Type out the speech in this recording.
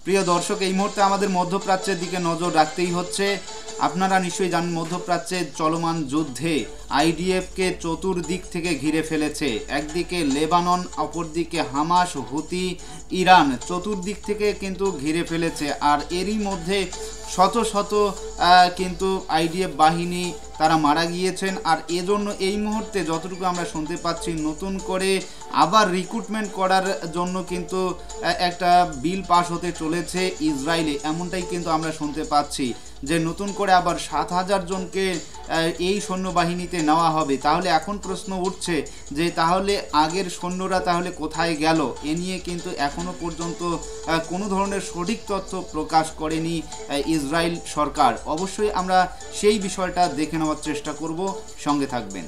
প্রিয় দর্শক, এই মুহূর্তে আমাদের মধ্যপ্রাচ্যের দিকে নজর রাখতেই হচ্ছে। আপনারা নিশ্চয়ই জানেন মধ্যপ্রাচ্যের চলমান যুদ্ধে আইডিএফকে চতুর্দিক থেকে ঘিরে ফেলেছে। একদিকে লেবানন, অপরদিকে হামাস, হুতি, ইরান, চতুর্দিক থেকে কিন্তু ঘিরে ফেলেছে। আর এরই মধ্যে শত শত কিন্তু আইডিএফ বাহিনী তারা মারা গিয়েছেন। আর এজন্য এই মুহূর্তে যতটুকু আমরা শুনতে পাচ্ছি, নতুন করে আবার রিক্রুটমেন্ট করার জন্য কিন্তু একটা বিল পাস হতে চলেছে ইসরায়েলে, এমনটাই কিন্তু আমরা শুনতে পাচ্ছি যে নতুন করে আবার 7,000 জনকে এই সৈন্যবাহিনীতে নেওয়া হবে। তাহলে এখন প্রশ্ন উঠছে যে তাহলে আগের সৈন্যরা তাহলে কোথায় গেল? এ নিয়ে কিন্তু এখনো পর্যন্ত কোনো ধরনের সঠিক তথ্য প্রকাশ করেনি ইসরায়েল সরকার। অবশ্যই আমরা সেই বিষয়টা দেখে নেওয়ার চেষ্টা করব, সঙ্গে থাকবেন।